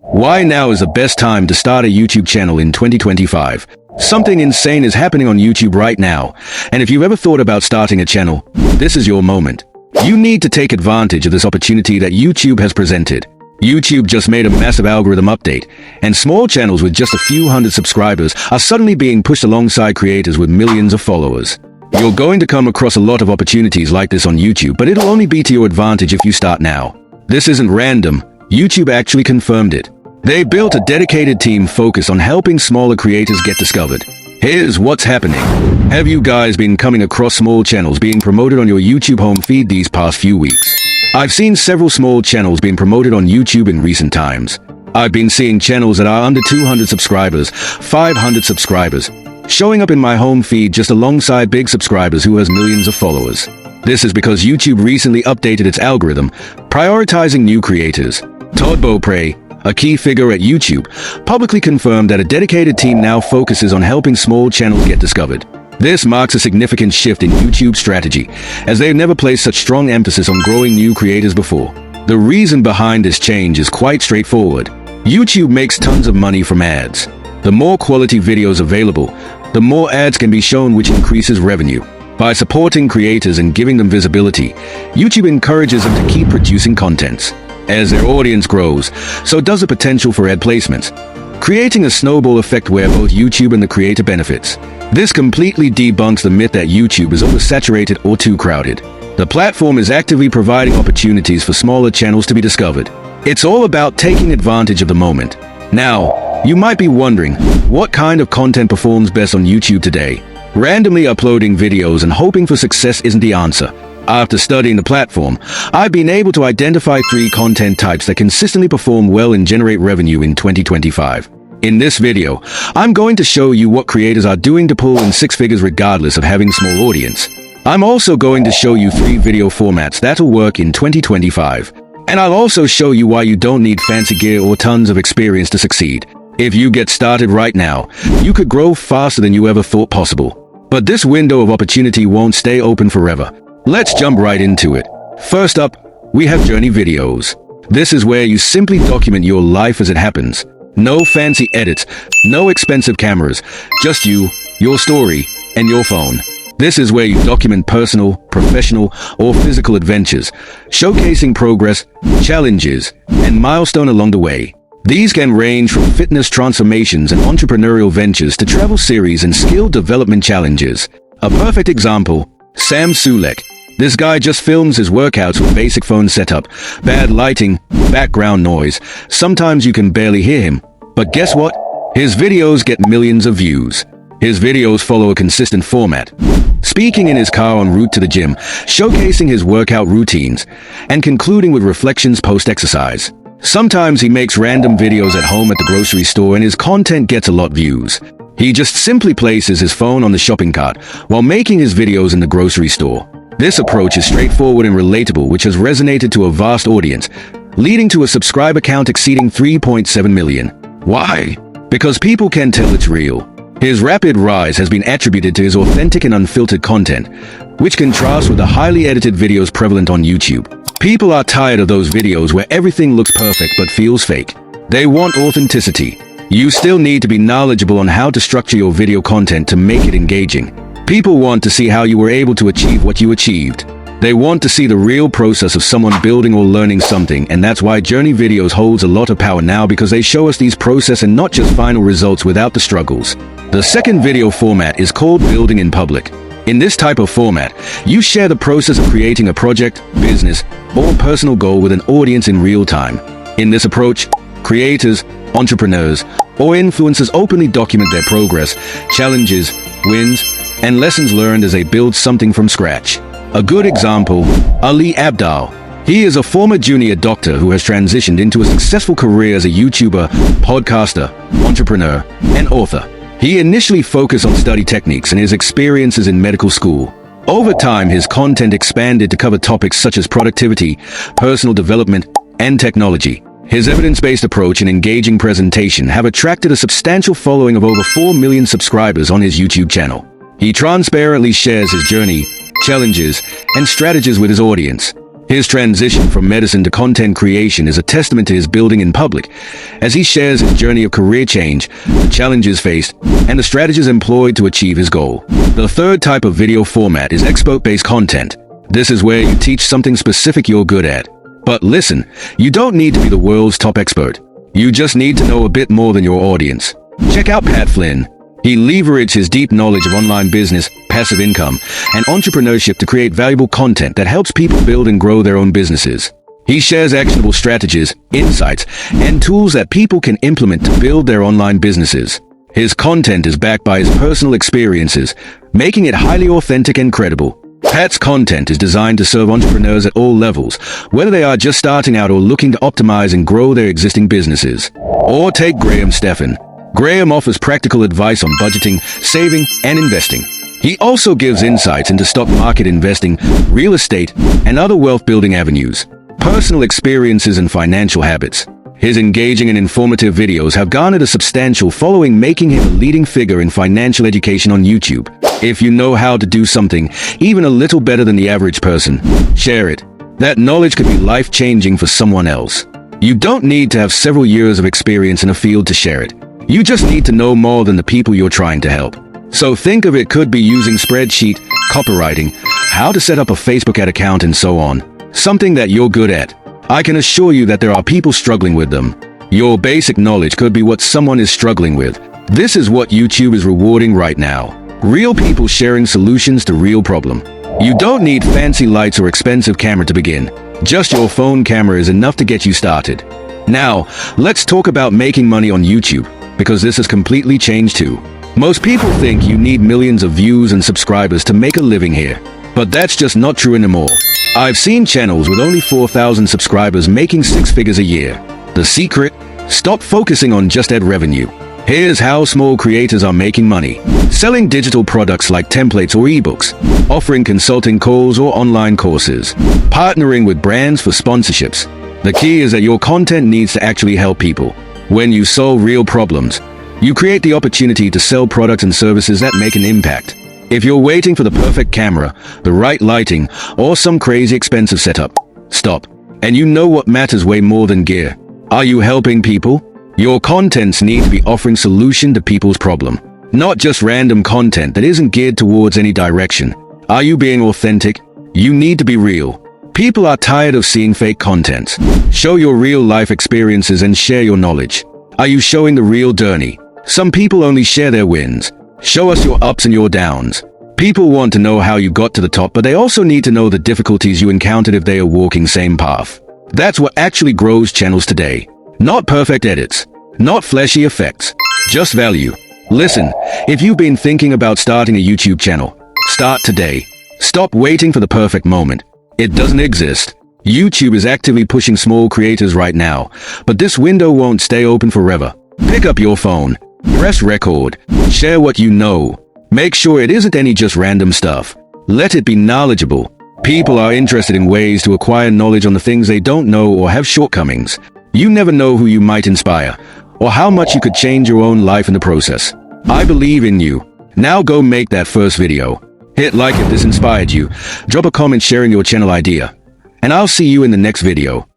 Why now is the best time to start a YouTube channel in 2025? Something insane is happening on YouTube right now, and if you've ever thought about starting a channel, this is your moment. You need to take advantage of this opportunity that YouTube has presented. YouTube just made a massive algorithm update, and small channels with just a few hundred subscribers are suddenly being pushed alongside creators with millions of followers. You're going to come across a lot of opportunities like this on YouTube, but it'll only be to your advantage if you start now. This isn't random. YouTube actually confirmed it. They built a dedicated team focused on helping smaller creators get discovered. Here's what's happening. Have you guys been coming across small channels being promoted on your YouTube home feed these past few weeks? I've seen several small channels being promoted on YouTube in recent times. I've been seeing channels that are under 200 subscribers, 500 subscribers, showing up in my home feed just alongside big subscribers who has millions of followers. This is because YouTube recently updated its algorithm, prioritizing new creators. Todd Beaupre, a key figure at YouTube, publicly confirmed that a dedicated team now focuses on helping small channels get discovered. This marks a significant shift in YouTube's strategy, as they've never placed such strong emphasis on growing new creators before. The reason behind this change is quite straightforward. YouTube makes tons of money from ads. The more quality videos available, the more ads can be shown, which increases revenue. By supporting creators and giving them visibility, YouTube encourages them to keep producing content. As their audience grows, so does the potential for ad placements, creating a snowball effect where both YouTube and the creator benefits. This completely debunks the myth that YouTube is oversaturated or too crowded. The platform is actively providing opportunities for smaller channels to be discovered. It's all about taking advantage of the moment. Now, you might be wondering, what kind of content performs best on YouTube today? Randomly uploading videos and hoping for success isn't the answer. After studying the platform, I've been able to identify 3 content types that consistently perform well and generate revenue in 2025. In this video, I'm going to show you what creators are doing to pull in 6 figures regardless of having a small audience. I'm also going to show you 3 video formats that'll work in 2025. And I'll also show you why you don't need fancy gear or tons of experience to succeed. If you get started right now, you could grow faster than you ever thought possible. But this window of opportunity won't stay open forever. Let's jump right into it. First up, we have journey videos. This is where you simply document your life as it happens. No fancy edits, no expensive cameras, just you, your story, and your phone. This is where you document personal, professional, or physical adventures, showcasing progress, challenges, and milestones along the way. These can range from fitness transformations and entrepreneurial ventures to travel series and skill development challenges. A perfect example, Sam Sulek. This guy just films his workouts with basic phone setup, bad lighting, background noise. Sometimes you can barely hear him. But guess what? His videos get millions of views. His videos follow a consistent format. Speaking in his car en route to the gym, showcasing his workout routines, and concluding with reflections post-exercise. Sometimes he makes random videos at home at the grocery store and his content gets a lot of views. He just simply places his phone on the shopping cart while making his videos in the grocery store. This approach is straightforward and relatable, which has resonated to a vast audience, leading to a subscriber count exceeding 3.7 million. Why? Because people can tell it's real. His rapid rise has been attributed to his authentic and unfiltered content, which contrasts with the highly edited videos prevalent on YouTube. People are tired of those videos where everything looks perfect but feels fake. They want authenticity. You still need to be knowledgeable on how to structure your video content to make it engaging. People want to see how you were able to achieve what you achieved. They want to see the real process of someone building or learning something, and that's why journey videos holds a lot of power now, because they show us these process and not just final results without the struggles. The second video format is called building in public. In this type of format, you share the process of creating a project, business, or personal goal with an audience in real time. In this approach, creators, entrepreneurs, or influencers openly document their progress, challenges, wins, and lessons learned as they build something from scratch. A good example, Ali Abdaal. He is a former junior doctor who has transitioned into a successful career as a YouTuber, podcaster, entrepreneur, and author. He initially focused on study techniques and his experiences in medical school. Over time, his content expanded to cover topics such as productivity, personal development, and technology. His evidence-based approach and engaging presentation have attracted a substantial following of over 4 million subscribers on his YouTube channel. He transparently shares his journey, challenges, and strategies with his audience. His transition from medicine to content creation is a testament to his building in public, as he shares his journey of career change, the challenges faced, and the strategies employed to achieve his goal. The third type of video format is expert-based content. This is where you teach something specific you're good at. But listen, you don't need to be the world's top expert. You just need to know a bit more than your audience. Check out Pat Flynn. He leveraged his deep knowledge of online business, passive income, and entrepreneurship to create valuable content that helps people build and grow their own businesses. He shares actionable strategies, insights, and tools that people can implement to build their online businesses. His content is backed by his personal experiences, making it highly authentic and credible. Pat's content is designed to serve entrepreneurs at all levels, whether they are just starting out or looking to optimize and grow their existing businesses. Or take Graham Stephan. Graham offers practical advice on budgeting, saving, and investing. He also gives insights into stock market investing, real estate, and other wealth-building avenues, personal experiences and financial habits. His engaging and informative videos have garnered a substantial following, making him a leading figure in financial education on YouTube. If you know how to do something even a little better than the average person, share it. That knowledge could be life-changing for someone else. You don't need to have several years of experience in a field to share it. You just need to know more than the people you're trying to help. So think of it could be using spreadsheet, copywriting, how to set up a Facebook ad account, and so on. Something that you're good at. I can assure you that there are people struggling with them. Your basic knowledge could be what someone is struggling with. This is what YouTube is rewarding right now. Real people sharing solutions to real problem. You don't need fancy lights or expensive camera to begin. Just your phone camera is enough to get you started. Now, let's talk about making money on YouTube, because this has completely changed too. Most people think you need millions of views and subscribers to make a living here. But that's just not true anymore. I've seen channels with only 4,000 subscribers making 6 figures a year. The secret? Stop focusing on just ad revenue. Here's how small creators are making money. Selling digital products like templates or ebooks, offering consulting calls or online courses, partnering with brands for sponsorships. The key is that your content needs to actually help people. When you solve real problems, you create the opportunity to sell products and services that make an impact. If you're waiting for the perfect camera, the right lighting, or some crazy expensive setup, stop. And you know what matters way more than gear. Are you helping people? Your contents need to be offering solution to people's problem, not just random content that isn't geared towards any direction. Are you being authentic? You need to be real. People are tired of seeing fake contents. Show your real life experiences and share your knowledge. Are you showing the real journey? Some people only share their wins. Show us your ups and your downs. People want to know how you got to the top, but they also need to know the difficulties you encountered if they are walking same path. That's what actually grows channels today. Not perfect edits, not flashy effects, just value. Listen, if you've been thinking about starting a YouTube channel, start today. Stop waiting for the perfect moment. It doesn't exist. YouTube is actively pushing small creators right now, but this window won't stay open forever. Pick up your phone, press record, share what you know. Make sure it isn't any just random stuff. Let it be knowledgeable. People are interested in ways to acquire knowledge on the things they don't know or have shortcomings. You never know who you might inspire, or how much you could change your own life in the process. I believe in you. Now go make that first video. Hit like if this inspired you. Drop a comment sharing your channel idea. And I'll see you in the next video.